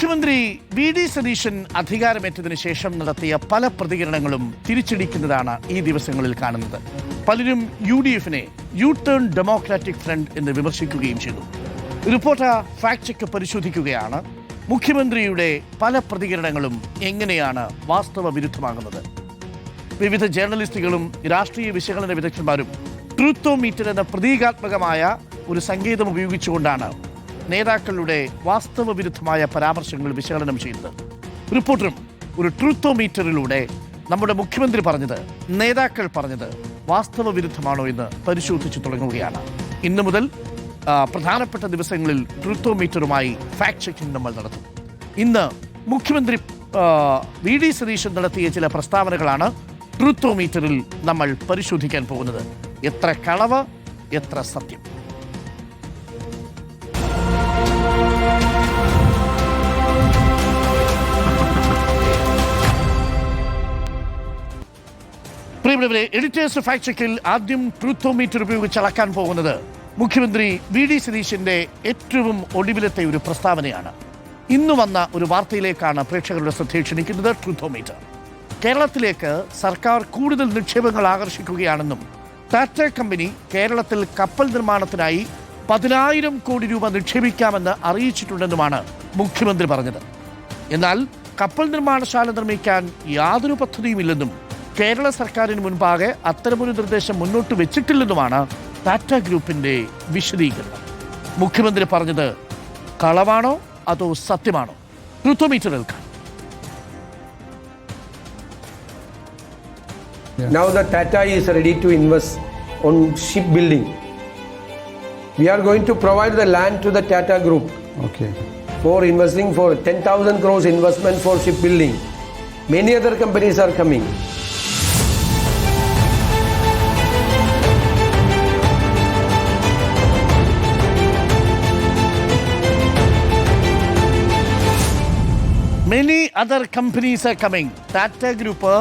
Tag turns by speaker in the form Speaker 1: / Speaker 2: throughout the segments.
Speaker 1: മുഖ്യമന്ത്രി V D Satheesan അധികാരമേറ്റതിനു ശേഷം നടത്തിയ പല പ്രതികരണങ്ങളും തിരിച്ചടിക്കുന്നതാണ് ഈ ദിവസങ്ങളിൽ കാണുന്നത്. പലരും UDF-നെ യു ടേൺ ഡെമോക്രാറ്റിക് ഫ്രണ്ട് എന്ന് വിമർശിക്കുകയും ചെയ്തു. റിപ്പോർട്ടർ ഫാക്ട് ചെക്ക് പരിശോധിക്കുകയാണ് മുഖ്യമന്ത്രിയുടെ പല പ്രതികരണങ്ങളും എങ്ങനെയാണ് വാസ്തവ വിരുദ്ധമാകുന്നത്. വിവിധ ജേർണലിസ്റ്റുകളും രാഷ്ട്രീയ വിശകലന വിദഗ്ധന്മാരും ട്രൂത്തോമീറ്റർ എന്ന പ്രതീകാത്മകമായ ഒരു സങ്കേതം ഉപയോഗിച്ചുകൊണ്ടാണ് നേതാക്കളുടെ വാസ്തവ വിരുദ്ധമായ പരാമർശങ്ങൾ വിശകലനം ചെയ്യുന്നത്. റിപ്പോർട്ടറും ഒരു ട്രൂത്തോമീറ്ററിലൂടെ നമ്മുടെ മുഖ്യമന്ത്രി പറഞ്ഞത്, നേതാക്കൾ പറഞ്ഞത് വാസ്തവ വിരുദ്ധമാണോ എന്ന് പരിശോധിച്ചു തുടങ്ങുകയാണ്. ഇന്നു മുതൽ പ്രധാനപ്പെട്ട ദിവസങ്ങളിൽ ട്രൂത്തോമീറ്ററുമായി ഫാക്ട് ചെക്കിംഗ് നമ്മൾ നടത്തും. ഇന്ന് മുഖ്യമന്ത്രി വി ഡി സതീശൻ നടത്തിയ ചില പ്രസ്താവനകളാണ് ട്രൂത്തോമീറ്ററിൽ നമ്മൾ പരിശോധിക്കാൻ പോകുന്നത്. എത്ര കളവ്, എത്ര സത്യം. പ്രിയപ്പെട്ടവരെ, എഡിറ്റേഴ്സ് ഫാക്ട് ചെക്കിൽ ആദ്യം ട്രൂത്തോമീറ്റർ ഉപയോഗിച്ച് അളക്കാൻ പോകുന്നത് മുഖ്യമന്ത്രി വി ഡി സതീശന്റെ ഏറ്റവും ഒടുവിലത്തെ ഒരു പ്രസ്താവനയാണ്. ഇന്ന് വന്ന ഒരു വാർത്തയിലേക്കാണ് പ്രേക്ഷകരുടെ ശ്രദ്ധ ക്ഷണിക്കുന്നത്. ട്രൂത്തോമീറ്റർ കേരളത്തിലേക്ക് സർക്കാർ കൂടുതൽ നിക്ഷേപങ്ങൾ ആകർഷിക്കുകയാണെന്നും ടാറ്റ കമ്പനി കേരളത്തിൽ കപ്പൽ നിർമ്മാണത്തിനായി 10,000 കോടി രൂപ നിക്ഷേപിക്കാമെന്ന് അറിയിച്ചിട്ടുണ്ടെന്നുമാണ് മുഖ്യമന്ത്രി പറഞ്ഞത്. എന്നാൽ കപ്പൽ നിർമ്മാണശാല നിർമ്മിക്കാൻ യാതൊരു പദ്ധതിയുമില്ലെന്നും കേരള സർക്കാരിന് മുൻപാകെ അത്തരമൊരു നിർദ്ദേശം മുന്നോട്ട് വെച്ചിട്ടില്ലെന്നുമാണ് ടാറ്റ ഗ്രൂപ്പിന്റെ വിശദീകരണം. മുഖ്യമന്ത്രി പറഞ്ഞത് കളവാണോ അതോ സത്യമാണോ? ട്രൂത്തോമീറ്റർ കേൾക്കാം.
Speaker 2: Now the Tata is ready to invest on shipbuilding. We are going to provide the land to the Tata Group.
Speaker 3: Okay.
Speaker 2: For investing for 10,000 crores investment for shipbuilding. Many other companies are coming.
Speaker 1: Many other companies are coming. Tata group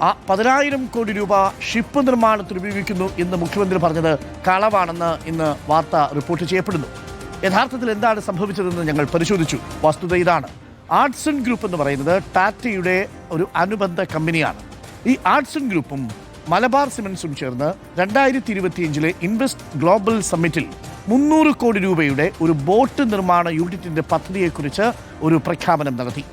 Speaker 1: 10,000 കോടി രൂപ ship നിർമ്മാണത്തിന് ഉപയോഗിക്കുന്നു എന്ന് മുഖ്യമന്ത്രി പറഞ്ഞത് കളവാണെന്ന് ഇന്ന് വാർത്ത report ചെയ്യപ്പെടുന്നു. യഥാർത്ഥത്തിൽ എന്താണ് സംഭവിച്ചതെന്ന് ഞങ്ങൾ പരിശോധിച്ചു. വസ്തുത ഇതാണ്. ആർട്സൺ ഗ്രൂപ്പ് എന്ന് പറയുന്നത് ടാറ്റയുടെ ഒരു അനുബന്ധ കമ്പനിയാണ്. ഈ ആർട്സൺ ഗ്രൂപ്പും മലബാർ സിമന്റ്സും ചേർന്ന് 2025 ഇൻവെസ്റ്റ് ഗ്ലോബൽ സമ്മിറ്റിൽ 300 കോടി രൂപയുടെ ഒരു ബോട്ട് നിർമ്മാണ യൂണിറ്റിന്റെ പദ്ധതിയെക്കുറിച്ച് ഒരു പ്രഖ്യാപനം നടത്തി.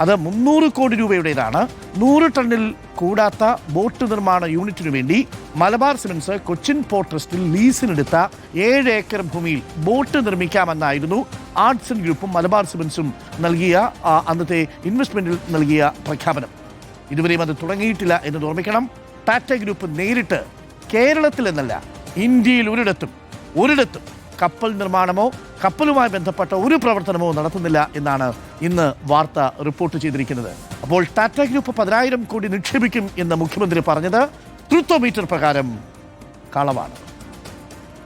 Speaker 1: അത് 300 കോടി രൂപയുടേതാണ്. 100 ടണ്ണിൽ കൂടാത്ത ബോട്ട് നിർമ്മാണ യൂണിറ്റിനു വേണ്ടി മലബാർ സിമന്റ്സ് കൊച്ചിൻ പോർട്ട് ട്രസ്റ്റിൽ ലീസിനെടുത്ത 7 ഏക്കർ ഭൂമിയിൽ ബോട്ട് നിർമ്മിക്കാമെന്നായിരുന്നു ആർട്സൺ ഗ്രൂപ്പും മലബാർ സിമന്റ്സും നൽകിയ അന്നത്തെ ഇൻവെസ്റ്റ്മെന്റിൽ നൽകിയ പ്രഖ്യാപനം. ഇതുവരെയും അത് തുടങ്ങിയിട്ടില്ല എന്ന് ഓർമ്മിക്കണം. ടാറ്റ ഗ്രൂപ്പ് നേരിട്ട് കേരളത്തിൽ എന്നല്ല, ഇന്ത്യയിൽ ഒരിടത്തും കപ്പൽ നിർമ്മാണമോ കപ്പലുമായി ബന്ധപ്പെട്ട ഒരു പ്രവർത്തനമോ നടത്തുന്നില്ല എന്നാണ് ഇന്ന് വാർത്ത റിപ്പോർട്ട് ചെയ്തിരിക്കുന്നത്. അപ്പോൾ ടാറ്റ ഗ്രൂപ്പ് 10,000 കോടി നിക്ഷേപിക്കും എന്ന് മുഖ്യമന്ത്രി പറഞ്ഞത് ട്രൂത്തോമീറ്റർ പ്രകാരം കളവാണ്.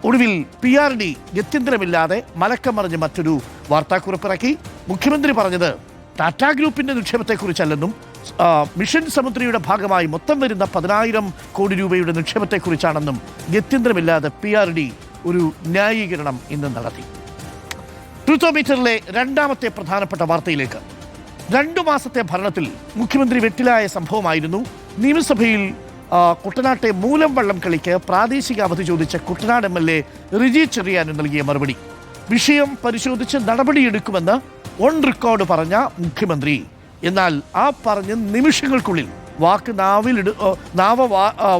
Speaker 1: ഒടുവിൽ PRD ഗത്യന്തരമില്ലാതെ മലക്കം മറിഞ്ഞ് മറ്റൊരു വാർത്താക്കുറിപ്പിറക്കി. മുഖ്യമന്ത്രി പറഞ്ഞത് ടാറ്റ ഗ്രൂപ്പിന്റെ നിക്ഷേപത്തെക്കുറിച്ചല്ലെന്നും മിഷൻ സമുദ്രയുടെ ഭാഗമായി മൊത്തം വരുന്ന 10,000 കോടി രൂപയുടെ നിക്ഷേപത്തെക്കുറിച്ചാണെന്നും ഗത്യന്തരമില്ലാതെ PRD ഒരു ന്യായീകരണം ഇന്ന് നടത്തി. ട്രൂത്തോമീറ്ററിലെ രണ്ടാമത്തെ പ്രധാനപ്പെട്ട വാർത്തയിലേക്ക്. 2 മാസത്തെ ഭരണത്തിൽ മുഖ്യമന്ത്രി വെട്ടിലായ സംഭവമായിരുന്നു നിയമസഭയിൽ കുട്ടനാട്ടെ മൂലം വള്ളം കളിക്ക് പ്രാദേശിക അവധി ചോദിച്ച കുട്ടനാട് MLA റിജി ചെറിയാന് നൽകിയ മറുപടി. വിഷയം പരിശോധിച്ച് നടപടിയെടുക്കുമെന്ന് ഓൺ റെക്കോർഡ് പറഞ്ഞ മുഖ്യമന്ത്രി, എന്നാൽ ആ പറഞ്ഞ നിമിഷങ്ങൾക്കുള്ളിൽ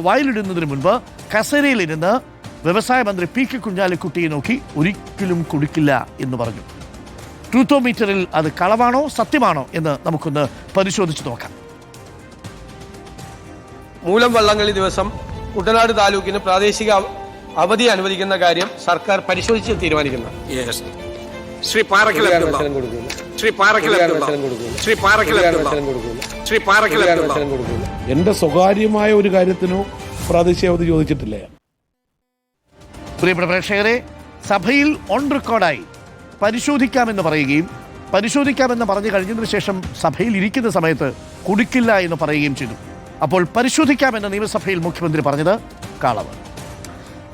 Speaker 1: വായിലിടുന്നതിന് മുൻപ് കസേരയിലിരുന്ന് വ്യവസായ മന്ത്രി P.K. കുഞ്ഞാലിക്കുട്ടിയെ നോക്കി ഒരിക്കലും കൊടുക്കില്ല എന്ന് പറഞ്ഞു. ട്രൂത്തോമീറ്ററിൽ അത് കളവാണോ സത്യമാണോ എന്ന് നമുക്കൊന്ന് പരിശോധിച്ച് നോക്കാം.
Speaker 2: മൂലം വള്ളംകളി ദിവസം കുട്ടനാട് താലൂക്കിന് പ്രാദേശിക അവധി അനുവദിക്കുന്ന കാര്യം സർക്കാർ പരിശോധിച്ച് തീരുമാനിക്കുന്ന.
Speaker 3: എന്റെ സ്വകാര്യമായ ഒരു കാര്യത്തിനോ പ്രാദേശിക അവധി ചോദിച്ചിട്ടില്ല.
Speaker 1: പ്രിയപ്പെട്ട പ്രേക്ഷകരെ, സഭയിൽ ഓൺ റെക്കോർഡായി പരിശോധിക്കാമെന്ന് പറഞ്ഞു കഴിഞ്ഞതിന് ശേഷം സഭയിൽ ഇരിക്കുന്ന സമയത്ത് കൊടുക്കില്ല എന്ന് പറയുകയും ചെയ്തു. അപ്പോൾ പരിശോധിക്കാമെന്ന് നിയമസഭയിൽ മുഖ്യമന്ത്രി പറഞ്ഞത് കളവ്.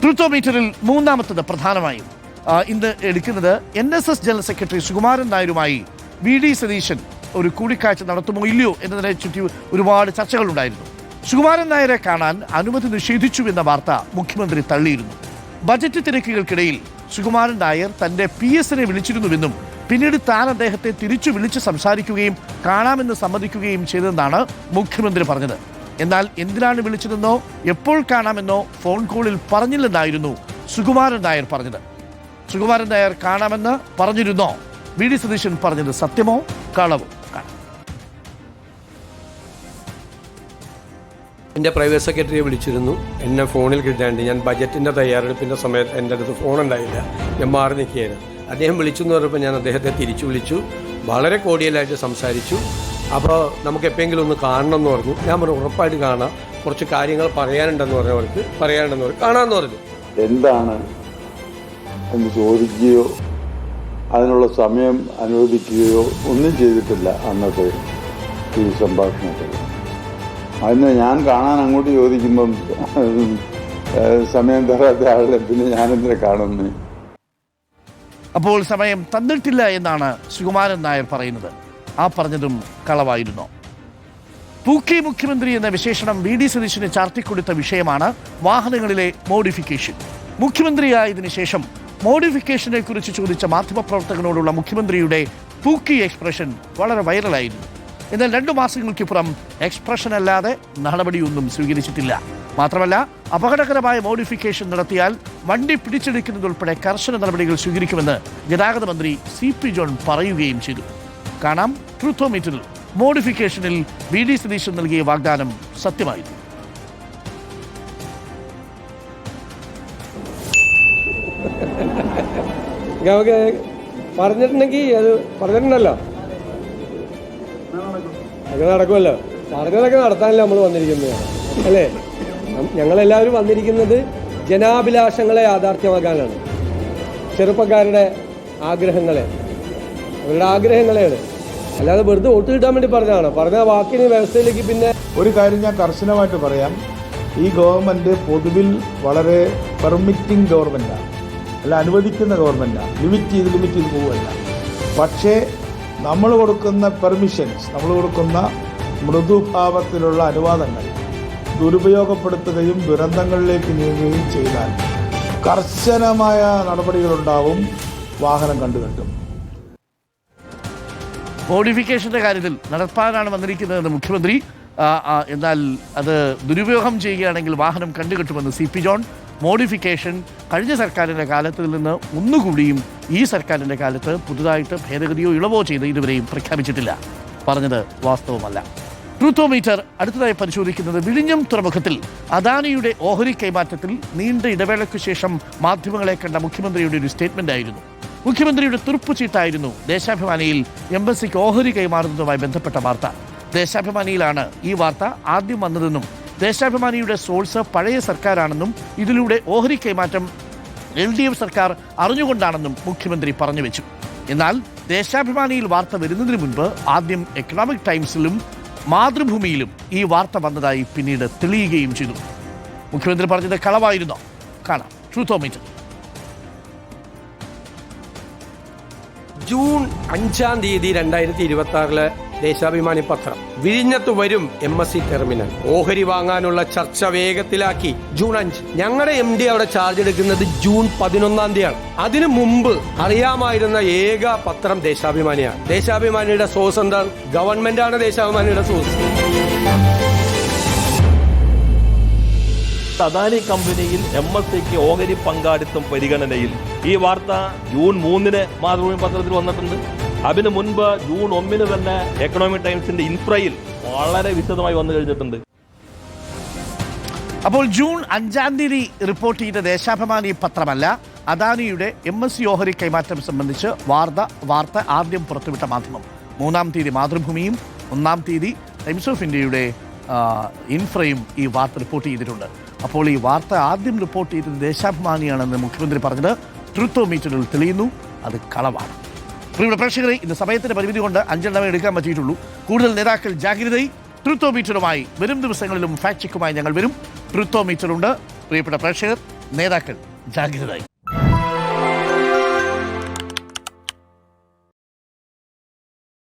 Speaker 1: ട്രൂത്തോമീറ്ററിൽ മൂന്നാമത്തത് പ്രധാനമായും ഇന്ന് എടുക്കുന്നത് NSS ജനറൽ സെക്രട്ടറി സുകുമാരൻ നായരുമായി VD സതീശൻ ഒരു കൂടിക്കാഴ്ച നടത്തുമോ ഇല്ലയോ എന്നതിനെ ചുറ്റി ഒരുപാട് ചർച്ചകളുണ്ടായിരുന്നു. സുകുമാരൻ നായരെ കാണാൻ അനുമതി നിഷേധിച്ചു എന്ന വാർത്ത മുഖ്യമന്ത്രി തള്ളിയിരുന്നു. ബജറ്റ് തിരക്കുകൾക്കിടയിൽ സുകുമാരൻ നായർ തന്റെ PS-നെ വിളിച്ചിരുന്നുവെന്നും പിന്നീട് താൻ അദ്ദേഹത്തെ തിരിച്ചു വിളിച്ച് സംസാരിക്കുകയും കാണാമെന്ന് സമ്മതിക്കുകയും ചെയ്തതെന്നാണ് മുഖ്യമന്ത്രി പറഞ്ഞത്. എന്നാൽ എന്തിനാണ് വിളിച്ചതെന്നോ എപ്പോൾ കാണാമെന്നോ ഫോൺ കോളിൽ പറഞ്ഞില്ലെന്നായിരുന്നു സുകുമാരൻ നായർ പറഞ്ഞത്. സുകുമാരൻ നായർ കാണാമെന്ന് പറഞ്ഞിരുന്നോ? VD സതീശൻ പറഞ്ഞത് സത്യമോ കളവോ?
Speaker 2: എൻ്റെ പ്രൈവറ്റ് സെക്രട്ടറിയെ വിളിച്ചിരുന്നു. എന്നെ ഫോണിൽ കിട്ടാണ്ട് ഞാൻ ബജറ്റിൻ്റെ തയ്യാറെടുപ്പിൻ്റെ സമയത്ത് എൻ്റെ അടുത്ത് ഫോണുണ്ടായില്ല, ഞാൻ മാറി നിൽക്കുകയായിരുന്നു. അദ്ദേഹം വിളിച്ചു എന്ന് പറഞ്ഞപ്പോൾ ഞാൻ അദ്ദേഹത്തെ തിരിച്ചു വിളിച്ചു, വളരെ കോഡിയലായിട്ട് സംസാരിച്ചു. അപ്പോൾ നമുക്ക് എപ്പോഴെങ്കിലും ഒന്ന് കാണണം എന്ന് പറഞ്ഞു. ഞാൻ പറഞ്ഞു ഉറപ്പായിട്ട് കാണാം, കുറച്ച് കാര്യങ്ങൾ പറയാനുണ്ടെന്ന് പറഞ്ഞവർക്ക് കാണാമെന്ന് പറഞ്ഞു.
Speaker 4: എന്താണ് എന്ന് ചോദിക്കുകയോ അതിനുള്ള സമയം അനുവദിക്കുകയോ ഒന്നും ചെയ്തിട്ടില്ല അന്നത്തെ ഈ സംഭാഷണത്തിൽ. അതിന് ഞാൻ കാണാൻ അങ്ങോട്ട് ചോദിക്കുമ്പം സമയം തരാത്ത ആളെ പിന്നെ ഞാനെന്തിനെ കാണുന്നു?
Speaker 1: അപ്പോൾ സമയം തന്നിട്ടില്ല എന്നാണ് സുകുമാരൻ നായർ പറയുന്നത്. ആ പറഞ്ഞതും കളവായിരുന്നോ? പൂക്കി മുഖ്യമന്ത്രി എന്ന വിശേഷണം VD സതീശന് ചാർത്തിക്കൊടുത്ത വിഷയമാണ് വാഹനങ്ങളിലെ മോഡിഫിക്കേഷൻ. മുഖ്യമന്ത്രിയായതിനു ശേഷം മോഡിഫിക്കേഷനെ കുറിച്ച് ചോദിച്ച മാധ്യമപ്രവർത്തകനോടുള്ള മുഖ്യമന്ത്രിയുടെ പൂക്കി എക്സ്പ്രഷൻ വളരെ വൈറലായിരുന്നു. എന്നാൽ 2 മാസങ്ങൾക്കിപ്പുറം എക്സ്പ്രഷൻ അല്ലാതെ നടപടിയൊന്നും സ്വീകരിച്ചിട്ടില്ല. മാത്രമല്ല, അപകടകരമായ മോഡിഫിക്കേഷൻ നടത്തിയാൽ വണ്ടി പിടിച്ചെടുക്കുന്നതുൾപ്പെടെ കർശന നടപടികൾ സ്വീകരിക്കുമെന്ന് ഗതാഗത മന്ത്രി CP ജോൺ പറയുകയും ചെയ്തു. കാണാം ട്രൂത്തോമീറ്ററിൽ മോഡിഫിക്കേഷനിൽ VD സതീശൻ നൽകിയ വാഗ്ദാനം സത്യമായിരുന്നു.
Speaker 2: പറഞ്ഞിട്ടുണ്ടെങ്കിൽ അത് പറഞ്ഞിട്ടുണ്ടല്ലോ, അത് നടക്കുമല്ലോ. പറഞ്ഞതൊക്കെ നടത്താനല്ലേ നമ്മൾ വന്നിരിക്കുന്നത്, അല്ലേ? ഞങ്ങളെല്ലാവരും വന്നിരിക്കുന്നത് ജനാഭിലാഷങ്ങളെ യാഥാർത്ഥ്യമാക്കാനാണ്. ചെറുപ്പക്കാരുടെ ആഗ്രഹങ്ങളെ, അവരുടെ ആഗ്രഹങ്ങളെയാണ്. അല്ലാതെ വെറുതെ വോട്ട് കിട്ടാൻ വേണ്ടി പറഞ്ഞതാണ്. പറഞ്ഞ വാക്കിന് വ്യവസ്ഥയിലേക്ക് പിന്നെ
Speaker 3: ഒരു കാര്യം ഞാൻ കർശനമായിട്ട് പറയാം, ഈ ഗവൺമെൻറ് പൊതുവിൽ വളരെ പെർമിറ്റിംഗ് ഗവൺമെൻറ്റാണ്, അല്ല അനുവദിക്കുന്ന ഗവൺമെൻറ്റാണ്. ലിമിറ്റ് ചെയ്ത് പോവുകയല്ല. പക്ഷേ നമ്മൾ കൊടുക്കുന്ന പെർമിഷൻസ്, നമ്മൾ കൊടുക്കുന്ന മൃദുഭാവത്തിലുള്ള അനുവാദങ്ങൾ ദുരുപയോഗപ്പെടുത്തുകയും ദുരന്തങ്ങളിലേക്ക് നീങ്ങുകയും ചെയ്താൽ കർശനമായ നടപടികളുണ്ടാവും, വാഹനം കണ്ടുകെട്ടും.
Speaker 1: മോഡിഫിക്കേഷന്റെ കാര്യത്തിൽ നടപ്പാനാണ് വന്നിരിക്കുന്നതെന്ന് മുഖ്യമന്ത്രി. എന്നാൽ അത് ദുരുപയോഗം ചെയ്യുകയാണെങ്കിൽ വാഹനം കണ്ടുകെട്ടുമെന്ന് CP ജോൺ. മോഡിഫിക്കേഷൻ കഴിഞ്ഞ സർക്കാരിൻ്റെ കാലത്തിൽ നിന്ന് ഒന്നുകൂടിയും ഈ സർക്കാരിൻ്റെ കാലത്ത് പുതുതായിട്ട് ഭേദഗതിയോ ഇളവോ ചെയ്ത് ഇതുവരെയും പ്രഖ്യാപിച്ചിട്ടില്ല. പറഞ്ഞത് വാസ്തവമല്ല. ട്രൂത്തോമീറ്റർ അടുത്തതായി പരിശോധിക്കുന്നത് വിഴിഞ്ഞം തുറമുഖത്തിൽ അദാനിയുടെ ഓഹരി കൈമാറ്റത്തിൽ നീണ്ട ഇടവേളയ്ക്കു ശേഷം മാധ്യമങ്ങളെ കണ്ട മുഖ്യമന്ത്രിയുടെ ഒരു സ്റ്റേറ്റ്മെന്റ് ആയിരുന്നു. മുഖ്യമന്ത്രിയുടെ തുറുപ്പുചീട്ടായിരുന്നു ദേശാഭിമാനിയിൽ എംബസിക്ക് ഓഹരി കൈമാറുന്നതുമായി ബന്ധപ്പെട്ട വാർത്ത. ദേശാഭിമാനിയിലാണ് ഈ വാർത്ത ആദ്യം വന്നതെന്നും ദേശാഭിമാനിയുടെ സോഴ്സ് പഴയ സർക്കാരാണെന്നും ഇതിലൂടെ ഓഹരി കൈമാറ്റം LDF സർക്കാർ അറിഞ്ഞുകൊണ്ടാണെന്നും മുഖ്യമന്ത്രി പറഞ്ഞു വെച്ചു. എന്നാൽ ദേശാഭിമാനിയിൽ വാർത്ത വരുന്നതിന് മുൻപ് ആദ്യം എക്കണോമിക് ടൈംസിലും മാതൃഭൂമിയിലും ഈ വാർത്ത വന്നതായി പിന്നീട് തെളിയുകയും ചെയ്തു. മുഖ്യമന്ത്രി പറഞ്ഞത് കളവായിരുന്നോ? കാണാം ട്രൂത്തോമീറ്റർ.
Speaker 2: ജൂൺ 5 തീയതി 2026 ദേശാഭിമാനി പത്രം, വിഴിഞ്ഞത്ത് വരും MSC ടെർമിനൽ, ഓഹരി വാങ്ങാനുള്ള ചർച്ച വേഗത്തിലാക്കി. ജൂൺ 5 ഞങ്ങളുടെ MD അവിടെ ചാർജ് എടുക്കുന്നത് ജൂൺ 11 തീയതിയാണ്. അതിനു മുമ്പ് അറിയാമായിരുന്ന ഏക പത്രം ദേശാഭിമാനിയാണ്. ദേശാഭിമാനിയുടെ സോഴ്സ് എന്താണ്? ഗവൺമെന്റാണ് ദേശാഭിമാനിയുടെ സോഴ്സ്.
Speaker 5: അദാനി കമ്പനിയിൽ MSCക്ക് ഓഹരി പങ്കാളിത്തം പരിഗണനയിൽ ഈ വാർത്ത ജൂൺ 3 മാതൃഭൂമി പത്രത്തിൽ വന്നിട്ടുണ്ട്. അതിനു മുൻപ് ജൂൺ 1 തന്നെ എക്കണോമിക് ടൈംസിന്റെ ഇൻഫ്രയിൽ വളരെ വിശദമായി വന്നു കഴിഞ്ഞിട്ടുണ്ട്.
Speaker 1: അപ്പോൾ ജൂൺ 5 തീയതി റിപ്പോർട്ട് ചെയ്ത ദേശാഭിമാനി പത്രമല്ല, അദാനിയുടെ MSC ഓഹരി കൈമാറ്റം സംബന്ധിച്ച് വാർത്ത ആദ്യം പുറത്തുവിട്ട മാധ്യമം. 3-ാം തീയതി മാതൃഭൂമിയും 1-ാം തീയതി ടൈംസ് ഓഫ് ഇന്ത്യയുടെ ഇൻഫ്രയും ഈ വാർത്ത റിപ്പോർട്ട് ചെയ്തിട്ടുണ്ട്. അപ്പോൾ ഈ വാർത്ത ആദ്യം റിപ്പോർട്ട് ചെയ്തത് ദേശാഭിമാനിയാണെന്ന് മുഖ്യമന്ത്രി പറഞ്ഞത് ട്രൂത്തോമീറ്ററിൽ തെളിയുന്നു. അത് കളവാണ്. പ്രിയപ്പെട്ട പ്രേക്ഷകരെ, ഇന്ന് സമയത്തിന്റെ പരിമിതി കൊണ്ട് 5 എണ്ണമേ എടുക്കാൻ പറ്റിയിട്ടുള്ളൂ. കൂടുതൽ നേതാക്കൾ ജാഗ്രതയിൽ. ട്രൂത്തോമീറ്ററുമായി വരും ദിവസങ്ങളിലും ഫാക്ട് ചെക്കുമായി ഞങ്ങൾ വരും. ട്രൂത്തോമീറ്റർ ഉണ്ട്. പ്രിയപ്പെട്ട പ്രേക്ഷകർ, നേതാക്കൾ ജാഗ്രതയിൽ.